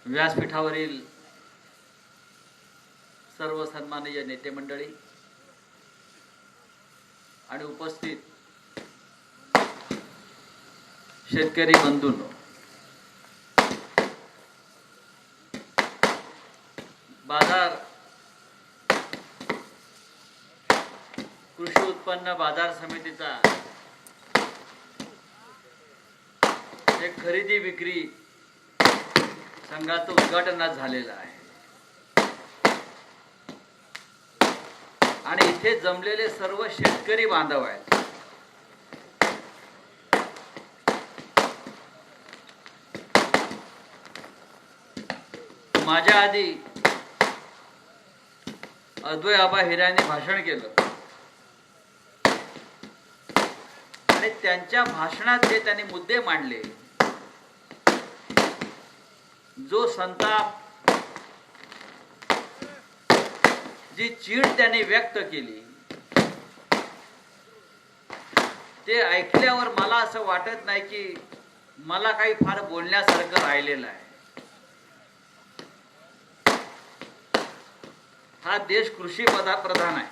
व्यासपीठावरील सर्व सन्माननीय नेते मंडळी आणि उपस्थित शेतकरी बंधूंनो, बाजार कृषी उत्पन्न बाजार समितीचा एक खरेदी विक्री संघाचं उद्घाटन आज झालेलं आहे आणि इथे जमलेले सर्व शेतकरी बांधव आहेत. माझ्या आधी अद्वै आबा हिऱ्यांनी भाषण केलं आणि त्यांच्या भाषणात जे त्यांनी मुद्दे मांडले, जो संताप, जी चीड त्यांनी व्यक्त केली, ते ऐकल्यावर मला असं वाटत नाही की मला काही फार बोलण्यासारखं राहिलेलं आहे. हा देश कृषी प्रधान आहे.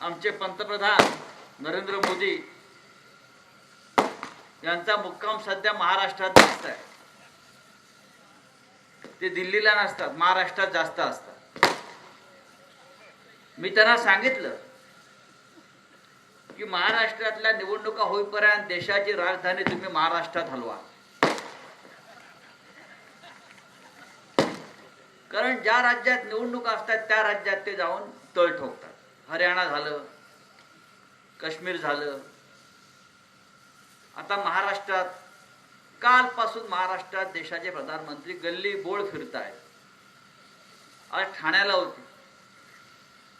आमचे पंतप्रधान नरेंद्र मोदी यांचा मुक्काम सध्या महाराष्ट्रात जास्त आहे. ते दिल्लीला नसतात, महाराष्ट्रात जास्त असतात. मी त्यांना सांगितलं की महाराष्ट्रातल्या निवडणुका होईपर्यंत देशाची राजधानी तुम्ही महाराष्ट्रात हलवा, कारण ज्या राज्यात निवडणुका असतात त्या राज्यात ते जाऊन तळ ठोकतात. हरियाणा झालं, काश्मीर झालं, आता महाराष्ट्रात कालपासून महाराष्ट्रात देशाचे प्रधानमंत्री गल्ली बोळ फिरतायत. आज ठाण्याला होते,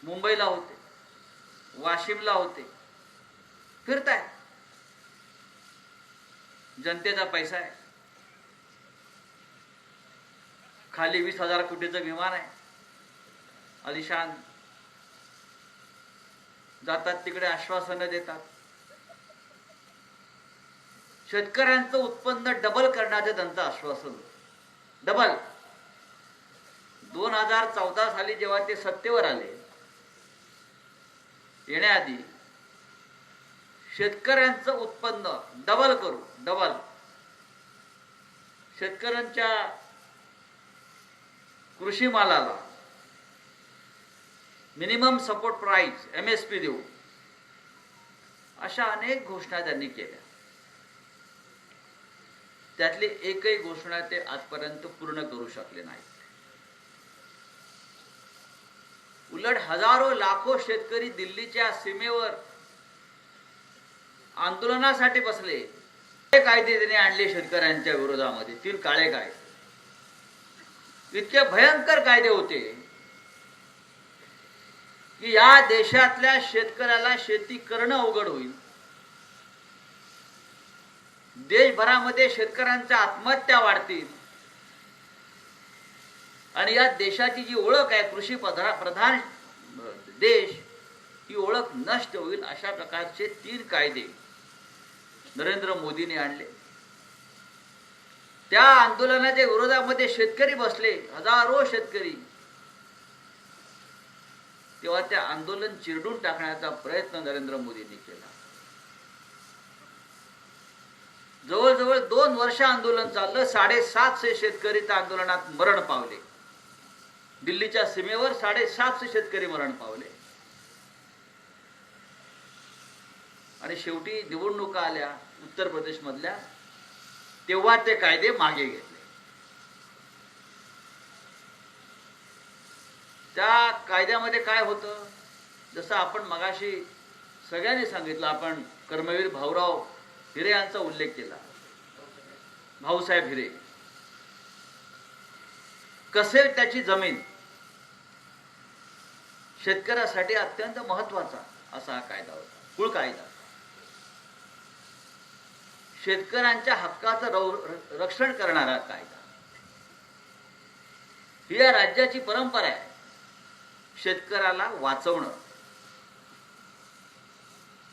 मुंबईला होते, वाशिमला होते, फिरतायत. जनतेचा पैसा आहे. खाली 20,000 कोटीचं विमान आहे, आलिशान. जातात तिकडे आश्वासनं देतात. शेतकऱ्यांचं उत्पन्न डबल करण्याचं त्यांचं आश्वासन होतं. डबल. 2014 साली जेव्हा ते सत्तेवर आले, येण्याआधी शेतकऱ्यांचं उत्पन्न डबल करू, डबल. शेतकऱ्यांच्या कृषी मालाला मिनिमम सपोर्ट प्राइस MSP देऊ, अशा अनेक घोषणा त्यांनी केल्या. त्यातली एकही घोषणा ते आजपर्यंत पूर्ण करू शकले नाहीत. उलट हजारो लाखो शेतकरी दिल्लीच्या सीमेवर आंदोलनासाठी बसले. ते कायदे त्यांनी आणले शेतकऱ्यांच्या विरोधामध्ये, 3 काळे कायदे. इतके भयंकर कायदे होते की या देशातल्या शेतकऱ्याला शेती करणं अवघड होईल. देशभरामध्ये शेतकऱ्यांच्या आत्महत्या वाढतील आणि या देशाची जी ओळख आहे कृषी प्रधान देश, ही ओळख नष्ट होईल. अशा प्रकारचे 3 कायदे नरेंद्र मोदींनी आणले. त्या आंदोलनाच्या विरोधामध्ये शेतकरी बसले, हजारो शेतकरी. तेव्हा त्या आंदोलन चिरडून टाकण्याचा प्रयत्न नरेंद्र मोदींनी केला. जवळजवळ 2 वर्ष आंदोलन चाललं. 750 शेतकरी त्या आंदोलनात मरण पावले. दिल्लीच्या सीमेवर 750 शेतकरी मरण पावले. आणि शेवटी निवडणुका आल्या उत्तर प्रदेश मधल्या, तेव्हा ते कायदे मागे घेतले. त्या कायद्यामध्ये काय होतं, जसं आपण मगाशी सगळ्यांनी सांगितलं, आपण कर्मवीर भाऊराव हिरे यांचा उल्लेख केला. भाऊसाहेब हिरे. कसेल त्याची जमीन शेतकऱ्यासाठी अत्यंत महत्वाचा असा हा कायदा होता, कुळ कायदा. शेतकऱ्यांच्या हक्काचं रक्षण करणारा कायदा. ही या राज्याची परंपरा आहे, शेतकऱ्याला वाचवणं.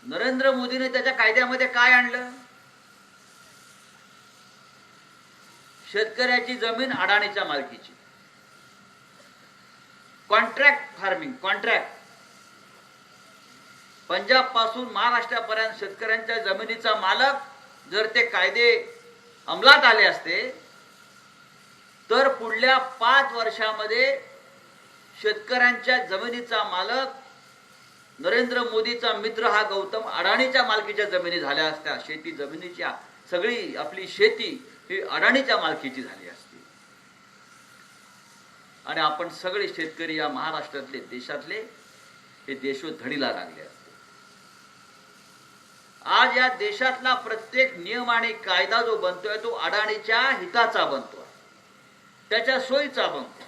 नरेंद्र मोदीने त्याच्या कायद्यामध्ये काय आणलं? शेतकऱ्याची जमीन अडाणीच्या मालकीची. Contract farming, contract. पंजाब पासून महाराष्ट्रापर्यंत शेतकऱ्यांच्या जमिनीचा मालक जर ते कायदे अंमलात आले असते तर पुढल्या 5 वर्षामध्ये शेतकऱ्यांच्या जमिनीचा मालक नरेंद्र मोदीचा मित्र हा गौतम अडाणीच्या मालकीच्या जमिनी झाल्या असत्या. शेती जमिनीच्या सगळी आपली शेती ही अडाणीच्या मालकीची झाली असती आणि आपण सगळे शेतकरी या महाराष्ट्रातले, देशातले हे देशोधडीला लागले असते. आज या देशातला प्रत्येक नियम आणि कायदा जो बनतोय तो अडाणीच्या हिताचा बनतोय, त्याच्या सोयीचा बनतो.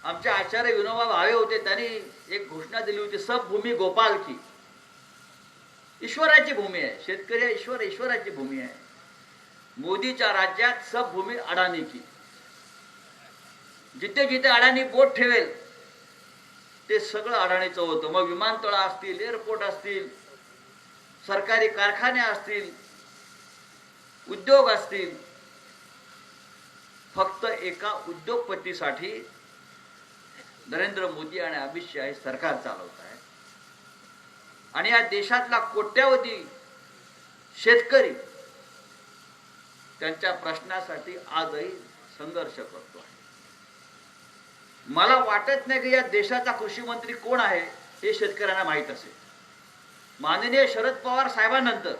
आमचे आचार्य विनोबा भावे होते, त्यांनी एक घोषणा दिली होती, सब भूमी गोपाल की. ईश्वराची भूमी आहे, शेतकरी ईश्वर, ईश्वराची भूमी आहे. मोदीच्या राज्यात सब भूमी अडाणी की. जिथे जिथे अडाणी बोट ठेवेल ते सगळं अडाणीचं होतं. मग विमानतळ असतील, एअरपोर्ट असतील, सरकारी कारखाने असतील, उद्योग असतील, फक्त एका उद्योगपतीसाठी नरेंद्र मोदी आणि अमित शहा हे सरकार चालवत आहे. आणि या देशातला कोट्यावधी शेतकरी त्यांच्या प्रश्नासाठी आजही संघर्ष करतो आहे. मला वाटत नाही की या देशाचा कृषी मंत्री कोण आहे हे शेतकऱ्यांना माहीत असेल. माननीय शरद पवार साहेबांनंतर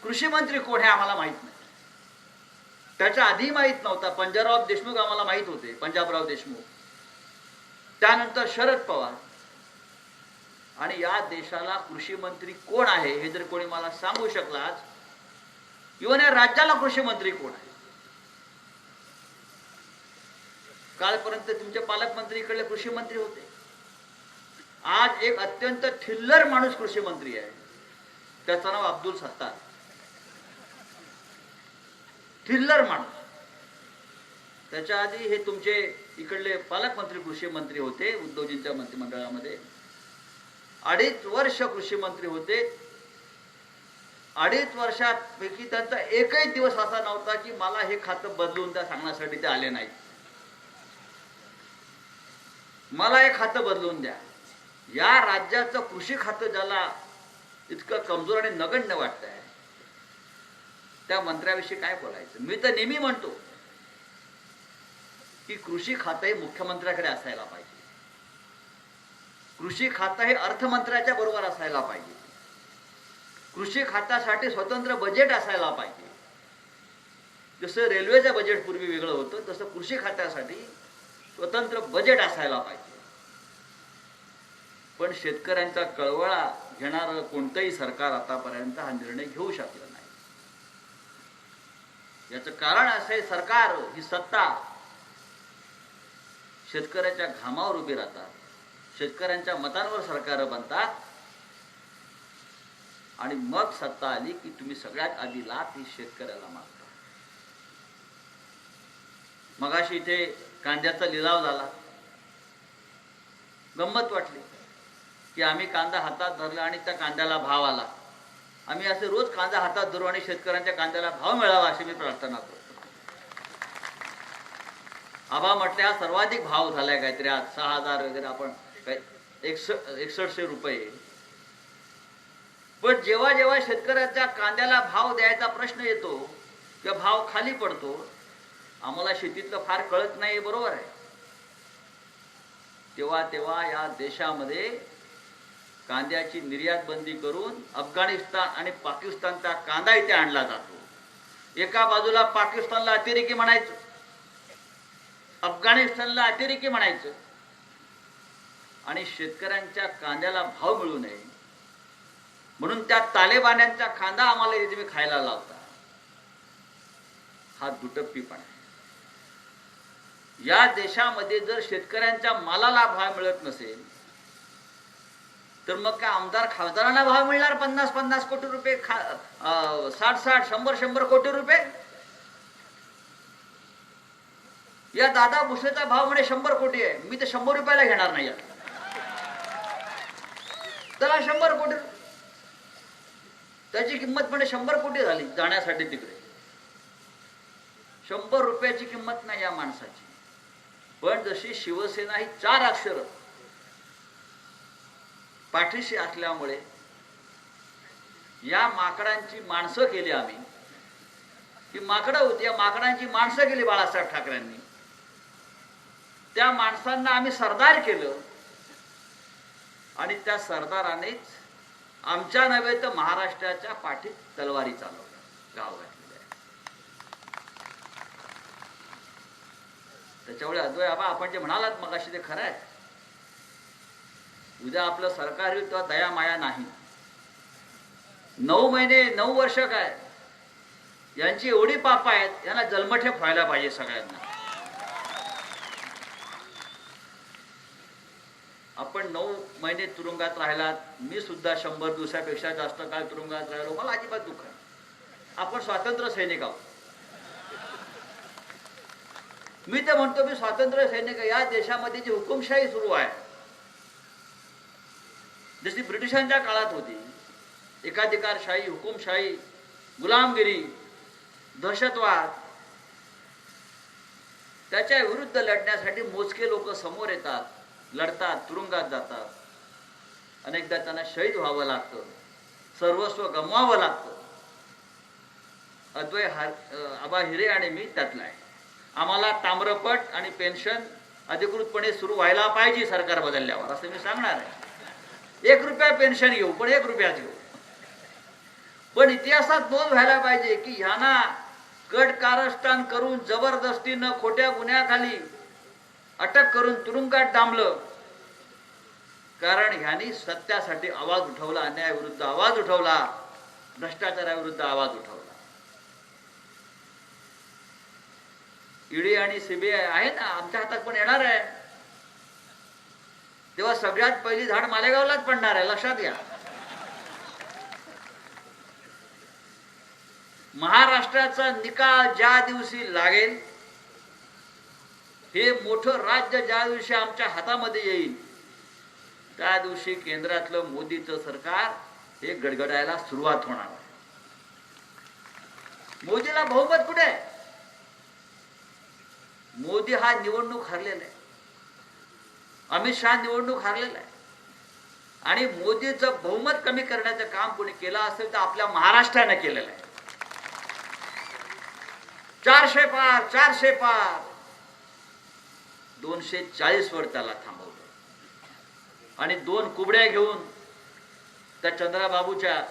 कृषी मंत्री कोण हे आम्हाला माहीत नाही. त्याच्या आधी माहीत नव्हता. पंजाबराव देशमुख आम्हाला माहीत होते, पंजाबराव देशमुख, त्यानंतर शरद पवार. आणि या देशाला कृषी मंत्री कोण आहे हे जर कोणी मला सांगू शकला आज, इव्हन या राज्याला कृषी मंत्री कोण आहे. कालपर्यंत तुमचे पालकमंत्री इकडले कृषी मंत्री होते. आज एक अत्यंत थिल्लर माणूस कृषी मंत्री आहे, त्याचं नाव अब्दुल सत्तार. थिल्लर माणूस. त्याच्या आधी हे तुमचे इकडले पालकमंत्री कृषी मंत्री होते उद्धवजींच्या मंत्रिमंडळामध्ये. 2.5 वर्ष कृषी मंत्री होते. 2.5 वर्षापैकी त्यांचा एकही दिवस असा नव्हता की मला हे खातं बदलून द्या सांगण्यासाठी ते आले नाहीत. मला हे खातं बदलून द्या. या राज्याचं कृषी खातं ज्याला इतकं कमजोर आणि नगण्य वाटत आहे त्या मंत्र्याविषयी काय बोलायचं. मी तर नेहमी म्हणतो की कृषी खातं हे मुख्यमंत्र्याकडे असायला पाहिजे. कृषी खातं हे अर्थमंत्र्याच्या बरोबर असायला पाहिजे. कृषी खात्यासाठी स्वतंत्र बजेट असायला पाहिजे. जसं रेल्वेचं बजेट पूर्वी वेगळं होतं तसं कृषी खात्यासाठी स्वतंत्र बजेट असायला पाहिजे. पण शेतकऱ्यांचा कळवळा घेणारं कोणतंही सरकार आतापर्यंत हा निर्णय घेऊ शकलं नाही. याचं कारण असं आहे, सरकार ही सत्ता शेतकऱ्याच्या घामावर उभी राहतात, शेतकऱ्यांच्या मतांवर सरकार बनतात आणि मग सत्ता आली की तुम्ही सगळ्यात आधी लाभ ही शेतकऱ्याला मागता. मगाशी इथे कांद्याचा लिलाव झाला. गंमत वाटली की आम्ही कांदा हातात धरला आणि त्या कांद्याला भाव आला. आम्ही असे रोज कांदा हातात धरू आणि शेतकऱ्यांच्या कांद्याला भाव मिळावा अशी मी प्रार्थना करतो. आबा म्हटले हा सर्वाधिक भाव झालाय काहीतरी आज 6,000 वगैरे, आपण 6100 रुपये. पण जेव्हा जेव्हा शेतकऱ्याच्या कांद्याला भाव द्यायचा प्रश्न येतो किंवा भाव खाली पडतो, आम्हाला शेतीतलं फार कळत नाही, बरोबर आहे. तेव्हा तेव्हा या देशामध्ये कांद्याची निर्यात बंदी करून अफगाणिस्तान आणि पाकिस्तानचा कांदा इथे आणला जातो. एका बाजूला पाकिस्तानला अतिरेकी म्हणायचं, अफगाणिस्तानला अतिरेकी म्हणायचं आणि शेतकऱ्यांच्या कांद्याला भाव मिळू नये म्हणून त्या तालेबान्यांचा कांदा आम्हाला इथे तुम्ही खायला लावता. हा दुटप्पीपणा. या देशामध्ये जर शेतकऱ्यांच्या मालाला भाव मिळत नसेल तर मग काय आमदार खासदारांना भाव मिळणार 50-50 कोटी रुपये, 60-60, 100-100 कोटी रुपये. या दादा भुसेचा भाव म्हणे 100 कोटी आहे. मी तर 100 रुपयाला घेणार नाही. त्याला 100 कोटी. त्याची किंमत म्हणजे 100 कोटी झाली जाण्यासाठी तिकडे. 100 रुपयाची किंमत नाही या माणसाची. पण जशी शिवसेना ही 4 अक्षर पाठीशी असल्यामुळे या माकडांची माणसं केली आम्ही. ही माकडं होती, या माकडांची माणसं केली बाळासाहेब ठाकरेंनी. त्या माणसांना आम्ही सरदार केलं आणि त्या सरदारानेच आमच्या नव्हे तर महाराष्ट्राच्या पाठीत तलवारी चालवल्या, गाव घातलेल्या आहे. त्याच्यामुळे अद्वय आबा आपण जे म्हणालात मगाशी ते खरं आहे. उद्या आपलं सरकार येईल तेव्हा दया माया नाही. 9 महिने 9 वर्ष काय यांची एवढी पाप आहेत, यांना जन्मठेप व्हायला पाहिजे सगळ्यांना. आपण 9 महिने तुरुंगात राहिलात, मी सुद्धा 100 दिवसापेक्षा जास्त काळ तुरुंगात राहिलो, मला अजिबात दुःख आहे. आपण स्वातंत्र्य सैनिक आहोत. मी तर म्हणतो मी स्वातंत्र्य सैनिक. या देशामध्ये जी हुकुमशाही सुरू आहे, जशी ब्रिटिशांच्या काळात होती, एकाधिकारशाही, हुकुमशाही, गुलामगिरी, दहशतवाद, त्याच्या विरुद्ध लढण्यासाठी मोजके लोक समोर येतात, लढतात, तुरुंगात जातात. अनेकदा त्यांना शहीद व्हावं लागतं, सर्वस्व गमवावं लागतं. अद्वय आबा हिरे आणि मी त्यातला आहे. आम्हाला ताम्रपट आणि पेन्शन अधिकृतपणे सुरू व्हायला पाहिजे सरकार बदलल्यावर, असं मी सांगणार आहे. 1 रुपया पेन्शन घेऊ, पण 1 रुपयाच घेऊ. पण इतिहासात नोंद व्हायला पाहिजे की ह्यांना कट कारस्थान करून जबरदस्तीनं खोट्या गुन्ह्याखाली अटक करून तुरुंगात डांबलं, कारण ह्यांनी सत्यासाठी आवाज उठवला, अन्यायाविरुद्ध आवाज उठवला, भ्रष्टाचाराविरुद्ध आवाज उठवला. ईडी आणि सीबीआय आहे ना, आमच्या हातात पण येणार आहे. तेव्हा सगळ्यात पहिली धाड मालेगावलाच पडणार आहे, लक्षात घ्या. महाराष्ट्राचा निकाल ज्या दिवशी लागेल, हे मोठं राज्य ज्या दिवशी आमच्या हातामध्ये येईल, त्या दिवशी केंद्रातलं मोदीचं सरकार हे गडगडायला सुरुवात होणार आहे. मोदीला बहुमत कुठे आहे? मोदी हा निवडणूक हरलेला आहे, अमित शहा निवडणूक हरलेला आहे. आणि मोदीचं बहुमत कमी करण्याचं काम कोणी केलं असेल तर आपल्या महाराष्ट्राने केलेलं आहे. 400 पार 400 पार 240 वर त्याला थांबवलं. आणि 2 कुबड्या घेऊन त्या चंद्राबाबूच्या,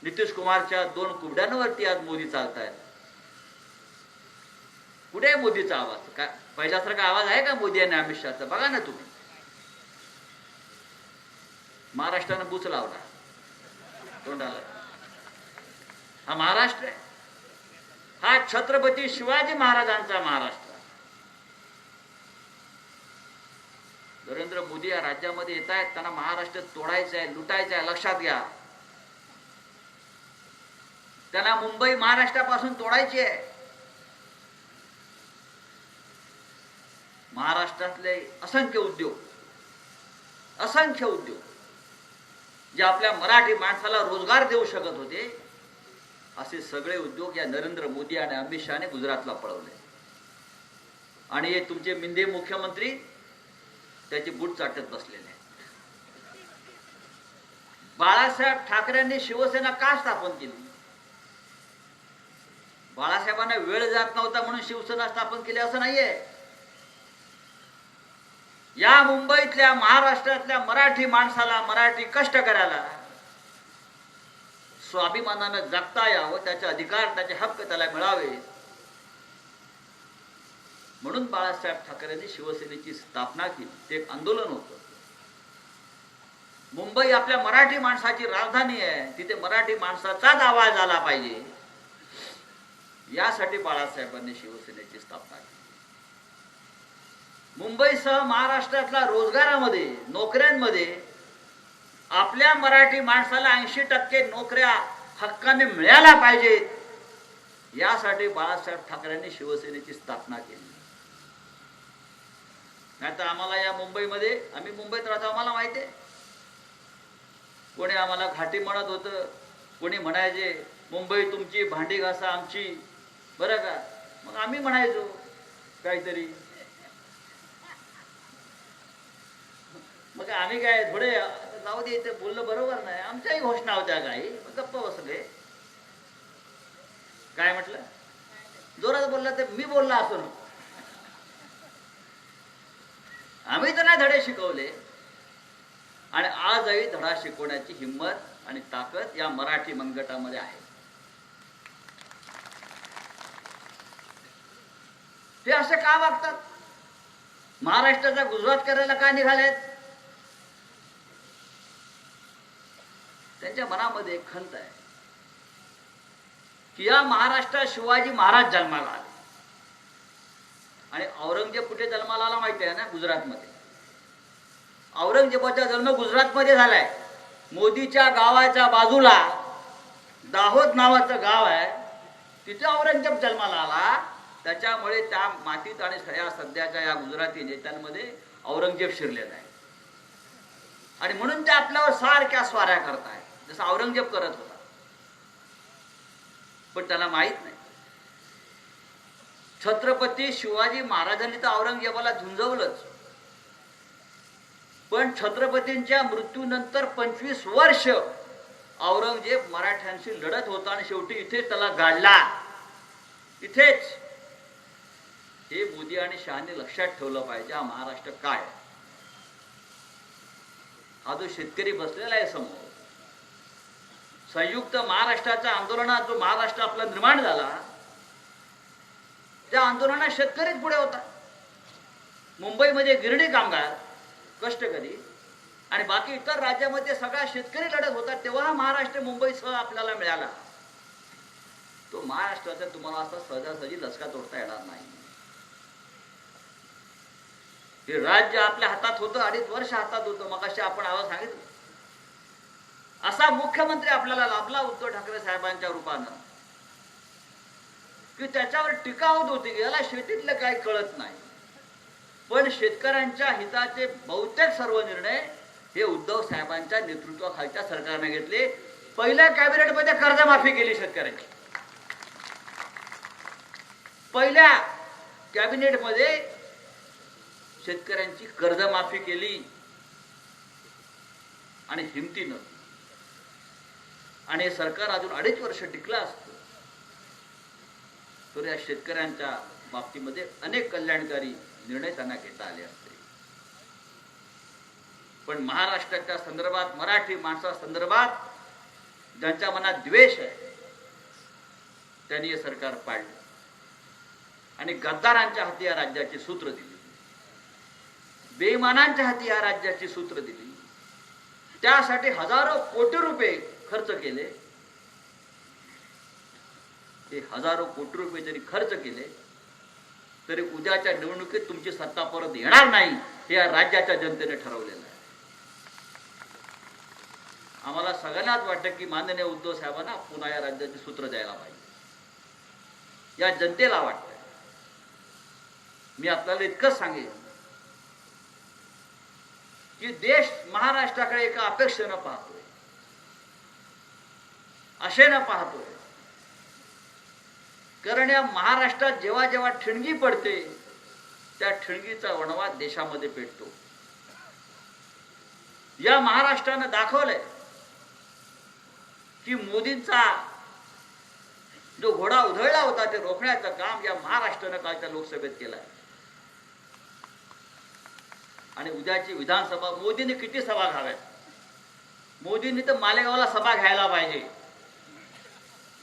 नितीश कुमारच्या 2 कुबड्यांवरती आज मोदी चालतायत. कुठे आहे मोदीचा आवाज? काय पहिल्यासारखा आवाज आहे का मोदी आणि अमित शहाचा? बघा ना तुम्ही. महाराष्ट्रानं बुच लावला तोंडाला. हा महाराष्ट्र आहे, हा छत्रपती शिवाजी महाराजांचा महाराष्ट्र. नरेंद्र मोदी या राज्यामध्ये येत आहेत, त्यांना महाराष्ट्र तोडायचं आहे, लुटायचं आहे, लक्षात घ्या. त्यांना मुंबई महाराष्ट्रापासून तोडायची आहे. महाराष्ट्रातले असंख्य उद्योग जे आपल्या मराठी माणसाला रोजगार देऊ शकत होते, असे सगळे उद्योग या नरेंद्र मोदी आणि अमित शहाने गुजरातला पळवले. आणि हे तुमचे मिंदे मुख्यमंत्री त्याची बूट चाटत बसलेले. बाळासाहेब ठाकरेंनी शिवसेना का स्थापन केली? बाळासाहेबांना वेळ जात नव्हता म्हणून शिवसेना स्थापन केली असं नाहीये. या मुंबईतल्या, महाराष्ट्रातल्या मराठी माणसाला, मराठी कष्टकऱ्याला स्वाभिमानानं जगता यावं, त्याचे अधिकार, त्याचे हक्क त्याला मिळावे, म्हणून बाळासाहेब ठाकरेंनी शिवसेनेची स्थापना केली. ते एक आंदोलन होतं. मुंबई आपल्या मराठी माणसाची राजधानी आहे, तिथे मराठी माणसाचाच आवाज आला पाहिजे, यासाठी बाळासाहेबांनी शिवसेनेची स्थापना केली. मुंबईसह महाराष्ट्रातल्या रोजगारामध्ये, नोकऱ्यांमध्ये आपल्या मराठी माणसाला 80% नोकऱ्या हक्काने मिळायला पाहिजेत, यासाठी बाळासाहेब ठाकरेंनी शिवसेनेची स्थापना केली. नाहीतर आम्हाला या मुंबईमध्ये, आम्ही मुंबईत राहतो, आम्हाला माहिती आहे, कोणी आम्हाला घाटी म्हणत होतं, कोणी म्हणायचे मुंबई तुमची भांडी घासा आमची, बरं का. मग आम्ही म्हणायचो काहीतरी, मग आम्ही काय थोडे जाऊ दे ते बोललं बरोबर नाही, आमच्याही घोषणा होत्या काही, गप्प बसले. काय म्हटलं, जोरात बोलला तर मी बोलला असो ना. आम्ही तर नाही धडे शिकवले, आणि आजही धडा शिकवण्याची हिंमत आणि ताकद या मराठी मनगटामध्ये आहे. ते असे का वागतात? महाराष्ट्राचा गुजरात करायला का निघालेत? त्यांच्या मनामध्ये एक खंत आहे की या महाराष्ट्रात शिवाजी महाराज जन्माला आले, आणि औरंगजेब कुठे जन्माला आला माहिती आहे ना? गुजरातमध्ये. औरंगजेबाचा जन्म गुजरातमध्ये झालाय. मोदीच्या गावाच्या बाजूला दाहोद नावाचं गाव आहे, तिथे औरंगजेब जन्माला आला. त्याच्यामुळे त्या मातीत आणि सध्याच्या या गुजराती नेत्यांमध्ये औरंगजेब शिरलेला आहे, आणि म्हणून ते आपल्यावर सारख्या स्वाऱ्या करताय जसं औरंगजेब करत होता. पण त्याला माहित नाही, छत्रपती शिवाजी महाराजांनी तर औरंगजेबाला झुंजवलंच, पण छत्रपतींच्या मृत्यूनंतर 25 वर्ष औरंगजेब मराठ्यांशी लढत होता, आणि शेवटी इथे त्याला गाडला. इथेच हे मोदी आणि शहांनी लक्षात ठेवलं पाहिजे. हा महाराष्ट्र काय, हा जो शेतकरी बसलेला आहे समोर, संयुक्त महाराष्ट्राच्या आंदोलनात जो महाराष्ट्र आपला निर्माण झाला, त्या आंदोलनात शेतकरीच पुढे होता. मुंबईमध्ये गिरणी कामगार, कष्टकरी आणि बाकी इतर राज्यामध्ये सगळा शेतकरी लढत होता. तेव्हा महाराष्ट्र मुंबईसह आपल्याला मिळाला. तो महाराष्ट्राचा तुम्हाला असा सहजासहजी लचका तोडता येणार नाही. हे राज्य आपल्या हातात होतं, 2.5 वर्ष हातात होतं. मगाशी आपण आवाज सांगितलं, असा मुख्यमंत्री आपल्याला लाभला उद्धव ठाकरे साहेबांच्या रूपानं, की त्याच्यावर टीका होत होती की याला शेतीतलं काही कळत नाही. पण शेतकऱ्यांच्या हिताचे बहुतेक सर्व निर्णय हे उद्धव साहेबांच्या नेतृत्वाखालच्या सरकारने घेतले. पहिल्या कॅबिनेटमध्ये कर्जमाफी केली शेतकऱ्यांची. पहिल्या कॅबिनेटमध्ये शेतकऱ्यांची कर्जमाफी केली, आणि हिमतीनं. आणि हे सरकार अजून 2.5 वर्ष टिकलं असतं तर या शेतकऱ्यांच्या बाबतीमध्ये अनेक कल्याणकारी निर्णय त्यांना घेता आले असते. पण महाराष्ट्राच्या संदर्भात, मराठी माणसासंदर्भात ज्यांच्या मनात द्वेष आहे, त्यांनी हे सरकार पाडलं, आणि गद्दारांच्या हाती या राज्याची सूत्र दिली, बेईमानांच्या हाती या राज्याची सूत्र दिली. त्यासाठी हजारो कोटी रुपये खर्च केले. हे हजारो कोटी रुपये जरी खर्च केले तरी उद्याच्या निवडणुकीत तुमची सत्ता परत येणार नाही, हे या राज्याच्या जनतेने ठरवलेलं आहे. आम्हाला सगळ्यांनाच वाटतं की माननीय उद्धव साहेबांना पुन्हा या राज्याची सूत्र द्यायला पाहिजे. या जनतेला वाटतं. मी आपल्याला इतकंच सांगेन की देश महाराष्ट्राकडे एका अपेक्षेनं पाहतोय, आशेनं पाहतोय. कारण या महाराष्ट्रात जेव्हा जेव्हा ठिणगी पडते, त्या ठिणगीचा वणवा देशामध्ये पेटतो. या महाराष्ट्रानं दाखवलंय की मोदींचा जो घोडा उधळला होता ते रोखण्याचं काम या महाराष्ट्रानं कालच्या लोकसभेत केलंय. आणि उद्याची विधानसभा मोदींनी किती सभा घ्याव्यात? मोदींनी तर मालेगावला सभा घ्यायला पाहिजे.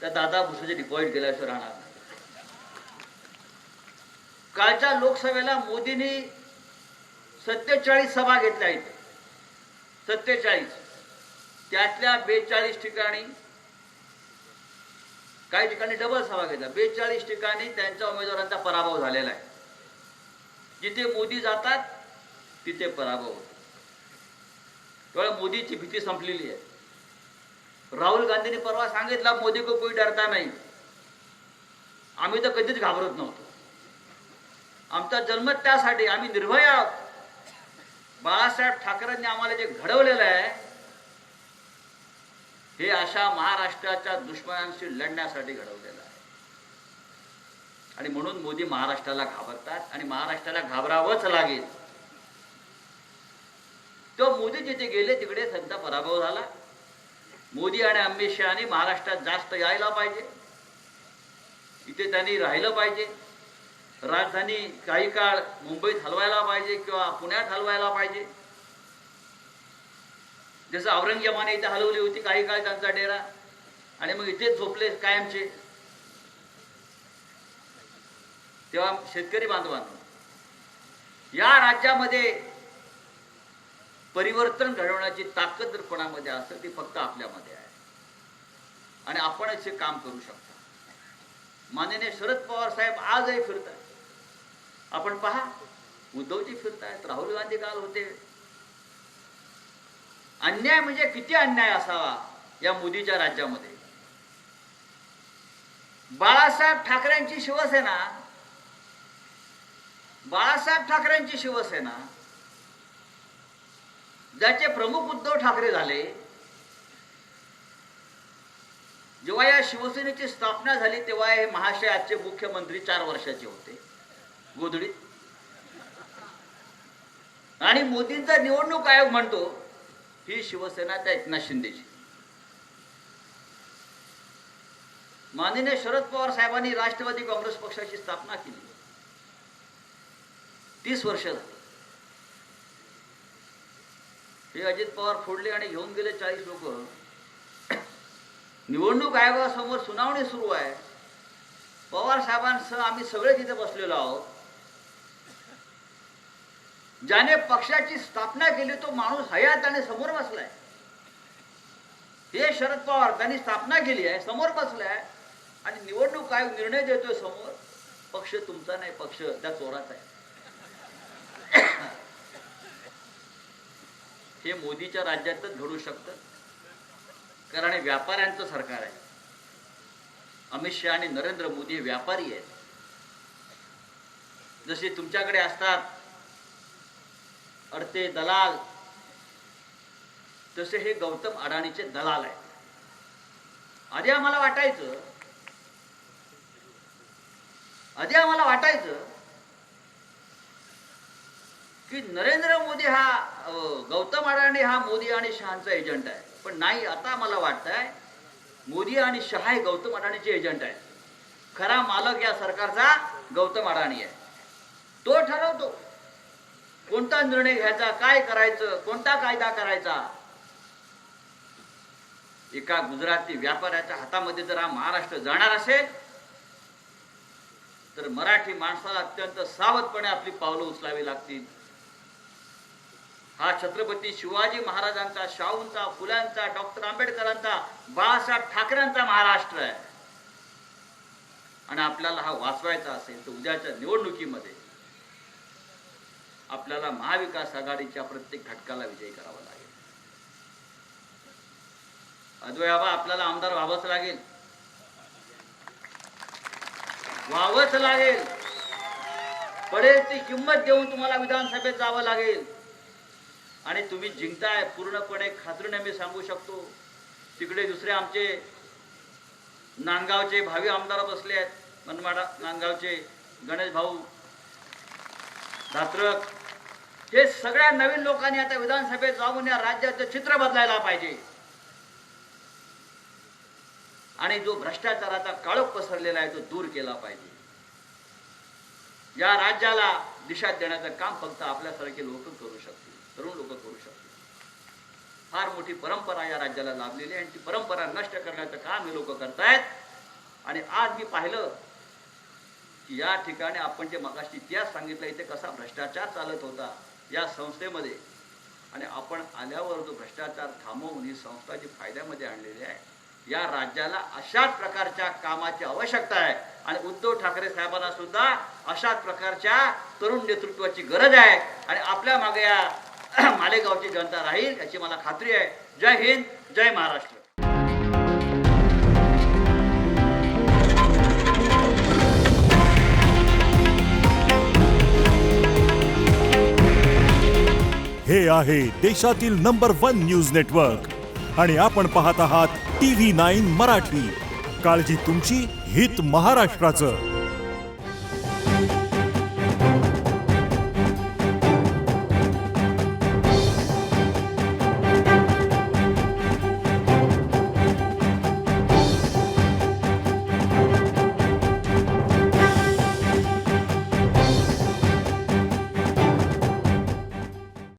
त्या दादा भुसेचे डिपॉझिट गेल्याशिवाय राहणार नाही. कालच्या लोकसभेला मोदींनी 47 सभा घेतल्या इथे, 47. त्यातल्या 42 ठिकाणी, काही ठिकाणी डबल सभा घेतल्या. 42 ठिकाणी त्यांच्या उमेदवारांचा पराभव झालेला आहे. जिथे मोदी जातात तिथे पराभव होतो. तेव्हा मोदीची भीती संपलेली आहे. राहुल गांधींनी परवा सांगितलं, मोदी को कोई डरता नाही. आम्ही तर कधीच घाबरत नव्हतो. आमचा जन्म त्यासाठी, आम्ही निर्भय आहोत. बाळासाहेब ठाकरेंनी आम्हाला जे घडवलेलं आहे हे अशा महाराष्ट्राच्या दुश्मनांशी लढण्यासाठी घडवलेलं आहे. आणि म्हणून मोदी महाराष्ट्राला घाबरतात आणि महाराष्ट्राला घाबरावंच लागेल. तो मोदी जिथे गेले तिकडे त्यांचा पराभव झाला. मोदी आणि अमित शहानी महाराष्ट्रात जास्त यायला पाहिजे, इथे त्यांनी राहिलं पाहिजे, राजधानी काही काळ मुंबईत हलवायला पाहिजे किंवा पुण्यात हलवायला पाहिजे. जसं औरंगजेबाने इथे हलवली होती काही काळ त्यांचा डेरा, आणि मग इथेच झोपले कायमचे. तेव्हा शेतकरी बांधवांनो, या राज्यामध्ये परिवर्तन घडवण्याची ताकद जर कोणामध्ये असेल ती फक्त आपल्यामध्ये आहे, आणि आपणच हे काम करू शकतो. माननीय शरद पवार साहेब आजही फिरतात. आपण पहा, उद्धवजी फिरतायत, राहुल गांधी काल होते. अन्याय म्हणजे किती अन्याय असावा या मोदीच्या राज्यामध्ये. बाळासाहेब ठाकरेंची शिवसेना, बाळासाहेब ठाकरेंची शिवसेना, ज्याचे प्रमुख उद्धव ठाकरे झाले, जेव्हा या शिवसेनेची स्थापना झाली तेव्हा हे महाशय आजचे मुख्यमंत्री 4 वर्षाचे होते गोधडीत. आणि मोदींचा निवडणूक आयोग म्हणतो ही शिवसेना त्या एकनाथ शिंदेची. माननीय शरद पवार साहेबांनी राष्ट्रवादी काँग्रेस पक्षाची स्थापना केली. 30 वर्ष झाली. हे अजित पवार फोडले आणि घेऊन गेले 40 लोक. निवडणूक आयोगासमोर सुनावणी सुरू आहे. पवार साहेबांसह आम्ही सगळे तिथे बसलेलो आहोत. ज्याने पक्षाची स्थापना केली तो माणूस हयात आणि समोर बसलाय. हे शरद पवार, त्यांनी स्थापना केली आहे, समोर बसलाय, आणि निवडणूक आयोग निर्णय देतोय समोर. पक्ष तुमचा नाही, पक्ष त्या चोराचा आहे. हे मोदीच्या राज्यातच घडू शकतं, कारण हे व्यापाऱ्यांचं सरकार आहे. अमित शहा आणि नरेंद्र मोदी हे व्यापारी आहेत. जसे तुमच्याकडे असतात अडते दलाल, तसे हे गौतम अडाणीचे दलाल आहेत. आधी आम्हाला वाटायचं की नरेंद्र मोदी हा गौतम अडाणी हा मोदी आणि शहांचा एजंट आहे. पण नाही, आता मला वाटतंय मोदी आणि शहा हे गौतम अडाणीचे एजंट आहे. खरा मालक या सरकारचा गौतम अडाणी आहे. तो ठरवतो कोणता निर्णय घ्यायचा, काय करायचं, कोणता कायदा करायचा. एका गुजराती व्यापाऱ्याच्या हातामध्ये जर हा महाराष्ट्र जाणार असेल तर मराठी माणसाला अत्यंत सावधपणे आपली पावलं उचलावी लागतील. हा छत्रपती शिवाजी महाराजांचा, शाहूंचा, फुल्यांचा, डॉक्टर आंबेडकरांचा, बाळासाहेब ठाकरेंचा महाराष्ट्र आहे. आणि आपल्याला हा वाचवायचा असेल तर उद्याच्या निवडणुकीमध्ये आपल्याला महाविकास आघाडीच्या प्रत्येक घटकाला विजयी करावा लागेल. अद्वैबाबा, आपल्याला आमदार व्हावंच लागेल. पडेल ती किंमत देऊन तुम्हाला विधानसभेत जावं लागेल. आणि तुम्ही जिंकताय पूर्णपणे खात्रीने मी सांगू शकतो. तिकडे दुसरे आमचे नांदगावचे भावी आमदार बसले आहेत. मनमाड नांदगावचे गणेश भाऊ धात्रक, हे सगळ्या नवीन लोकांनी आता विधानसभेत जाऊन या राज्याचं चित्र बदलायला पाहिजे. आणि जो भ्रष्टाचाराचा काळोख पसरलेला आहे तो दूर केला पाहिजे. या राज्याला दिशा देण्याचं काम फक्त आपल्यासारखे लोक करू शकतील, तरुण लोक करू शकतील. फार मोठी परंपरा या राज्याला लाभलेली आहे आणि ती परंपरा नष्ट करण्याचं काम हे लोक करतायत. आणि आज मी पाहिलं की या ठिकाणी आपण जे मगाशी इतिहास सांगितला, इथे कसा भ्रष्टाचार चालत होता या संस्थेमध्ये, आणि आपण आल्यावर जो भ्रष्टाचार थांबवून ही संस्था जी फायद्यामध्ये आणलेली आहे, या राज्याला अशाच प्रकारच्या कामाची आवश्यकता आहे. आणि उद्धव ठाकरे साहेबांना सुद्धा अशाच प्रकारच्या तरुण नेतृत्वाची गरज आहे. आणि आपल्या मागे या मालेगावची जनता राहील याची मला खात्री आहे. जय हिंद, जय महाराष्ट्र. हे आहे देशातील नंबर 1 न्यूज नेटवर्क आणि आपण पाहत आहात TV9 मराठी, काळजी तुमची, हित महाराष्ट्राचं.